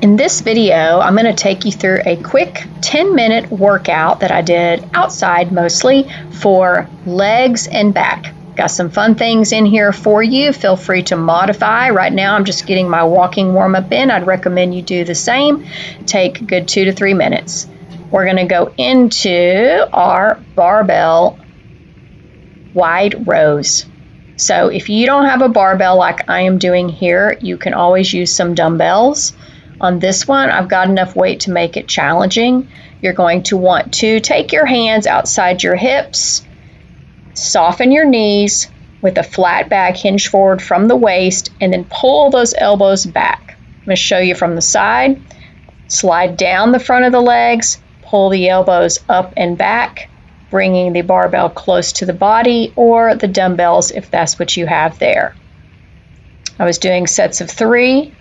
In this video, I'm going to take you through a quick 10-minute workout that I did outside mostly for legs and back. Got some fun things in here for you. Feel free to modify. Right now, I'm just getting my walking warm-up in. I'd recommend you do the same. Take a good 2 to 3 minutes. We're going to go into our barbell wide rows. So if you don't have a barbell like I am doing here, you can always use some dumbbells. On this one, I've got enough weight to make it challenging. You're going to want to take your hands outside your hips, soften your knees with a flat back hinge forward from the waist, and then pull those elbows back. I'm going to show you from the side. Slide down the front of the legs, pull the elbows up and back, bringing the barbell close to the body or the dumbbells if that's what you have there. I was doing sets of 3.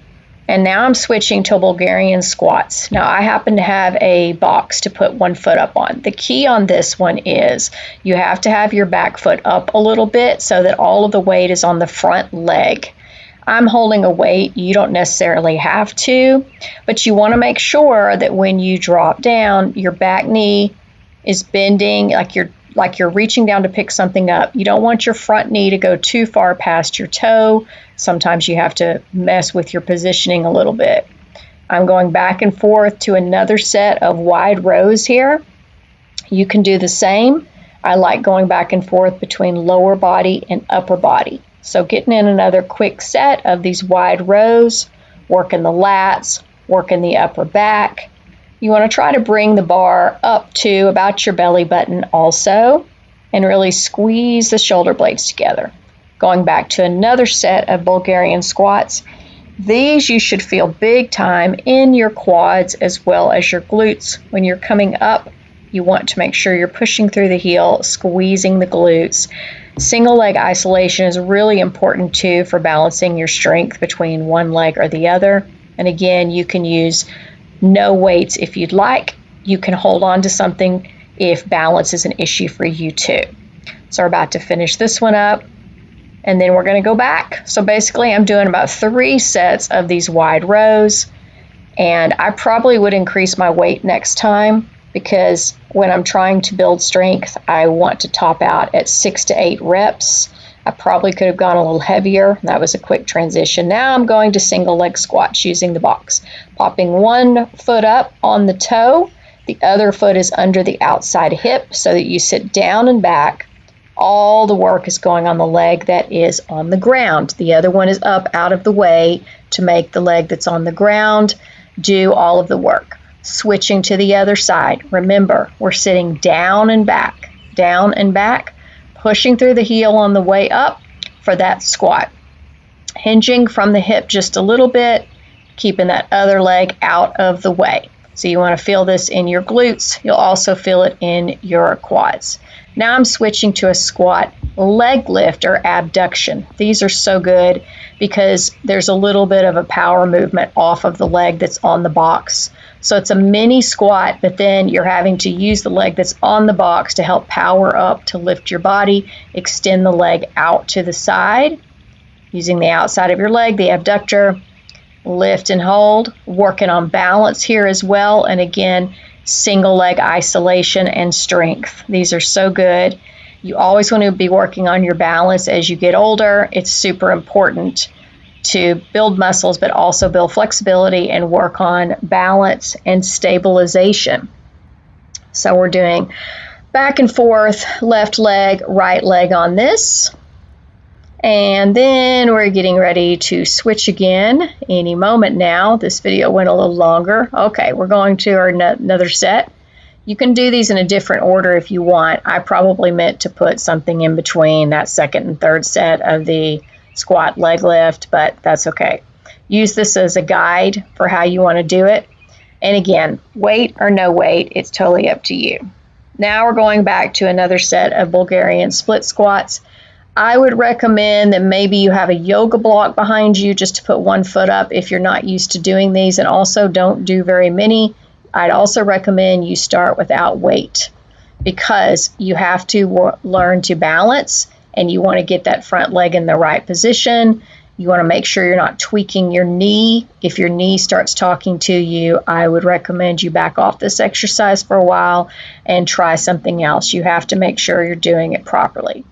And now I'm switching to Bulgarian squats. Now I happen to have a box to put one foot up on. The key on this one is you have to have your back foot up a little bit so that all of the weight is on the front leg. I'm holding a weight, you don't necessarily have to, but you want to make sure that when you drop down, your back knee is bending like you're reaching down to pick something up. You don't want your front knee to go too far past your toe. Sometimes you have to mess with your positioning a little bit. I'm going back and forth to another set of wide rows here. You can do the same. I like going back and forth between lower body and upper body. So getting in another quick set of these wide rows, working the lats, working the upper back. You want to try to bring the bar up to about your belly button also, and really squeeze the shoulder blades together. Going back to another set of Bulgarian squats. These you should feel big time in your quads as well as your glutes. When you're coming up, you want to make sure you're pushing through the heel, squeezing the glutes. Single leg isolation is really important too for balancing your strength between one leg or the other. And again, you can use no weights if you'd like. You can hold on to something if balance is an issue for you too. So we're about to finish this one up. And then we're going to go back. So basically I'm doing about 3 sets of these wide rows, and I probably would increase my weight next time because when I'm trying to build strength, I want to top out at 6 to 8 reps. I probably could have gone a little heavier. That was a quick transition. Now I'm going to single leg squats using the box. Popping one foot up on the toe, the other foot is under the outside hip so that you sit down and back. All the work is going on the leg that is on the ground. The other one is up out of the way to make the leg that's on the ground do all of the work. Switching to the other side. Remember, we're sitting down and back, pushing through the heel on the way up for that squat. Hinging from the hip just a little bit, keeping that other leg out of the way. So you want to feel this in your glutes. You'll also feel it in your quads. Now I'm switching to a squat leg lift or abduction. These are so good because there's a little bit of a power movement off of the leg that's on the box. So it's a mini squat, but then you're having to use the leg that's on the box to help power up to lift your body, extend the leg out to the side, using the outside of your leg, the abductor, lift and hold, working on balance here as well. And again, single leg isolation and strength. These are so good. You always want to be working on your balance as you get older. It's super important to build muscles, but also build flexibility and work on balance and stabilization. So we're doing back and forth, left leg, right leg on this. And then we're getting ready to switch again any moment now. This video went a little longer. Okay, we're going to our another set. You can do these in a different order if you want. I probably meant to put something in between that second and third set of the squat leg lift, but that's okay. Use this as a guide for how you want to do it. And again, weight or no weight, it's totally up to you. Now we're going back to another set of Bulgarian split squats. I would recommend that maybe you have a yoga block behind you just to put one foot up if you're not used to doing these, and also don't do very many. I'd also recommend you start without weight because you have to learn to balance and you want to get that front leg in the right position You want to make sure you're not tweaking your knee. If your knee starts talking to you, I would recommend you back off this exercise for a while and try something else. You have to make sure you're doing it properly.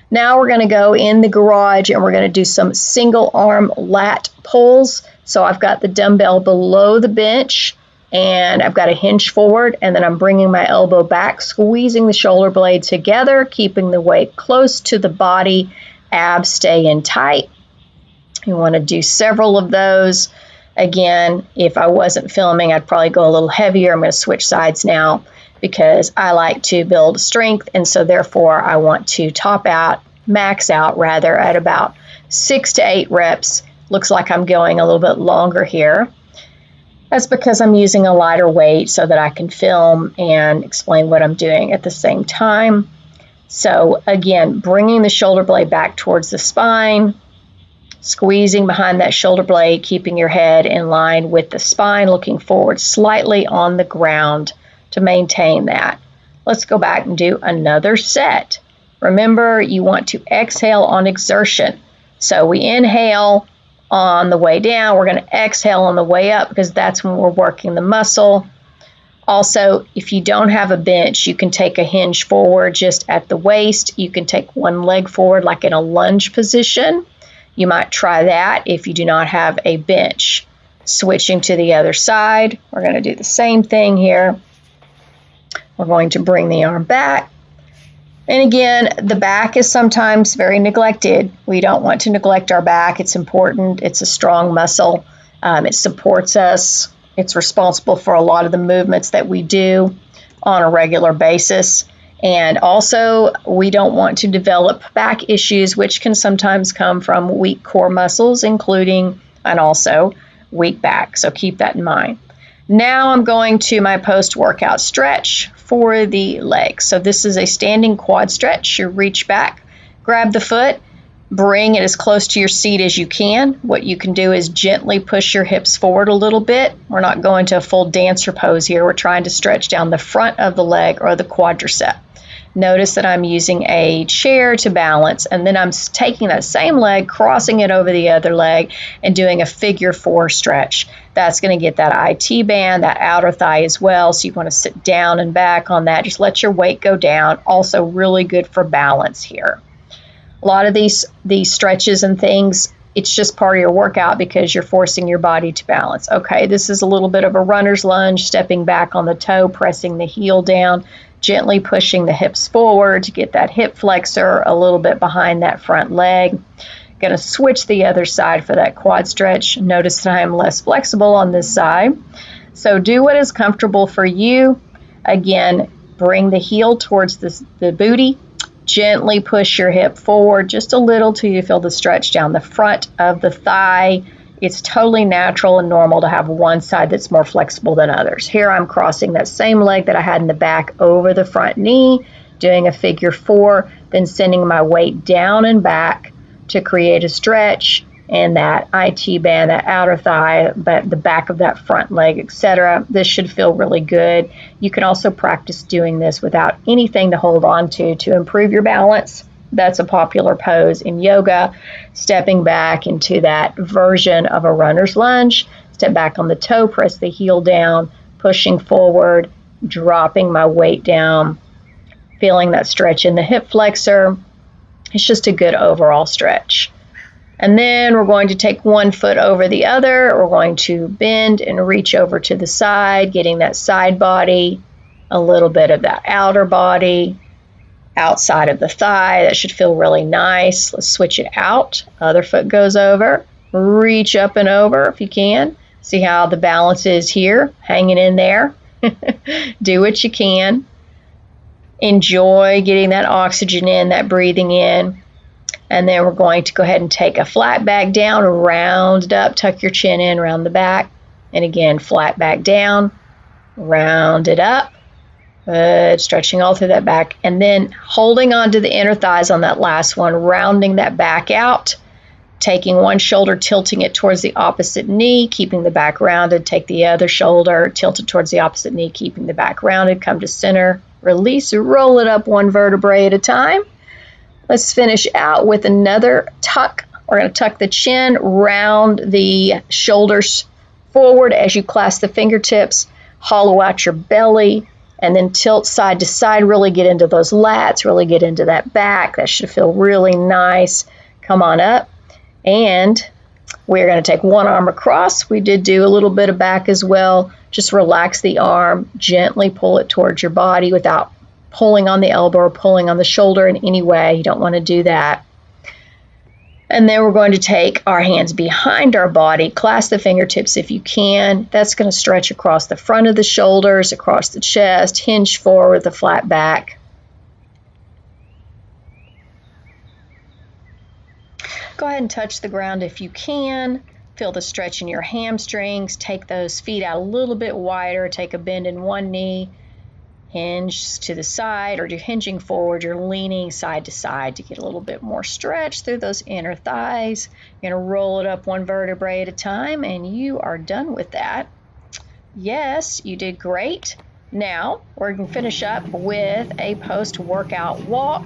Now we're going to go in the garage and we're going to do some single arm lat pulls. So I've got the dumbbell below the bench and I've got a hinge forward, and then I'm bringing my elbow back, squeezing the shoulder blades together, keeping the weight close to the body, abs stay in tight. You want to do several of those. Again, if I wasn't filming, I'd probably go a little heavier. I'm going to switch sides now because I like to build strength, and so therefore I want to max out rather, at about 6 to 8 reps. Looks like I'm going a little bit longer here. That's because I'm using a lighter weight so that I can film and explain what I'm doing at the same time. So again, bringing the shoulder blade back towards the spine, squeezing behind that shoulder blade, keeping your head in line with the spine, looking forward slightly on the ground to maintain that. Let's go back and do another set. Remember, you want to exhale on exertion. So we inhale on the way down. We're going to exhale on the way up because that's when we're working the muscle. Also, if you don't have a bench, you can take a hinge forward just at the waist. You can take one leg forward like in a lunge position. You might try that if you do not have a bench. Switching to the other side, we're going to do the same thing here. We're going to bring the arm back. And again, the back is sometimes very neglected. We don't want to neglect our back. It's important. It's a strong muscle. It supports us. It's responsible for a lot of the movements that we do on a regular basis. And also, we don't want to develop back issues, which can sometimes come from weak core muscles, including and also weak back. So keep that in mind. Now I'm going to my post-workout stretch for the legs. So this is a standing quad stretch. You reach back, grab the foot, bring it as close to your seat as you can. What you can do is gently push your hips forward a little bit. We're not going to a full dancer pose here. We're trying to stretch down the front of the leg or the quadricep. Notice that I'm using a chair to balance, and then I'm taking that same leg, crossing it over the other leg, and doing a figure 4 stretch. That's going to get that IT band, that outer thigh as well, so you want to sit down and back on that. Just let your weight go down. Also really good for balance here. A lot of these stretches and things, it's just part of your workout because you're forcing your body to balance. Okay, this is a little bit of a runner's lunge, stepping back on the toe, pressing the heel down, gently pushing the hips forward to get that hip flexor a little bit behind that front leg. Going to switch the other side for that quad stretch. Notice that I am less flexible on this side. So do what is comfortable for you. Again, bring the heel towards the booty. Gently push your hip forward just a little till you feel the stretch down the front of the thigh. It's totally natural and normal to have one side that's more flexible than others. Here I'm crossing that same leg that I had in the back over the front knee, doing a figure 4, then sending my weight down and back to create a stretch and that IT band, that outer thigh, but the back of that front leg, etc. This should feel really good. You can also practice doing this without anything to hold on to improve your balance. That's a popular pose in yoga. Stepping back into that version of a runner's lunge. Step back on the toe, press the heel down, pushing forward, dropping my weight down, feeling that stretch in the hip flexor. It's just a good overall stretch. And then we're going to take one foot over the other. We're going to bend and reach over to the side, getting that side body, a little bit of that outer body, outside of the thigh. That should feel really nice. Let's switch it out. Other foot goes over. Reach up and over if you can. See how the balance is here, hanging in there. Do what you can. Enjoy getting that oxygen in, that breathing in. And then we're going to go ahead and take a flat back down, round it up, tuck your chin in, round the back. And again, flat back down, round it up. Good, stretching all through that back. And then holding on to the inner thighs on that last one, rounding that back out. Taking one shoulder, tilting it towards the opposite knee, keeping the back rounded. Take the other shoulder, tilt it towards the opposite knee, keeping the back rounded. Come to center, release, roll it up one vertebrae at a time. Let's finish out with another tuck We're going to tuck the chin, round the shoulders forward as you clasp the fingertips, hollow out your belly, and then tilt side to side. Really get into those lats, really get into that back. That should feel really nice. Come on up, and we're going to take one arm across. We did do a little bit of back as well. Just relax the arm, gently pull it towards your body without pulling on the elbow or pulling on the shoulder in any way. You don't want to do that. And then we're going to take our hands behind our body, clasp the fingertips if you can. That's going to stretch across the front of the shoulders, across the chest, hinge forward, the flat back. Go ahead and touch the ground if you can. Feel the stretch in your hamstrings. Take those feet out a little bit wider. Take a bend in one knee. Hinge to the side, or you're hinging forward, you're leaning side to side to get a little bit more stretch through those inner thighs. You're going to roll it up one vertebrae at a time, and you are done with that. Yes, you did great. Now, we're going to finish up with a post-workout walk,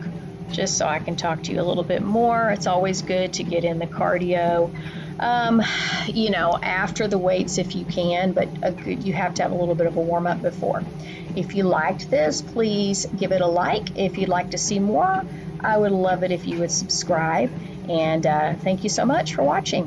just so I can talk to you a little bit more. It's always good to get in the cardio, after the weights if you can, but you have to have a little bit of a warm-up before. If you liked this, please give it a like. If you'd like to see more, I would love it if you would subscribe. And thank you so much for watching.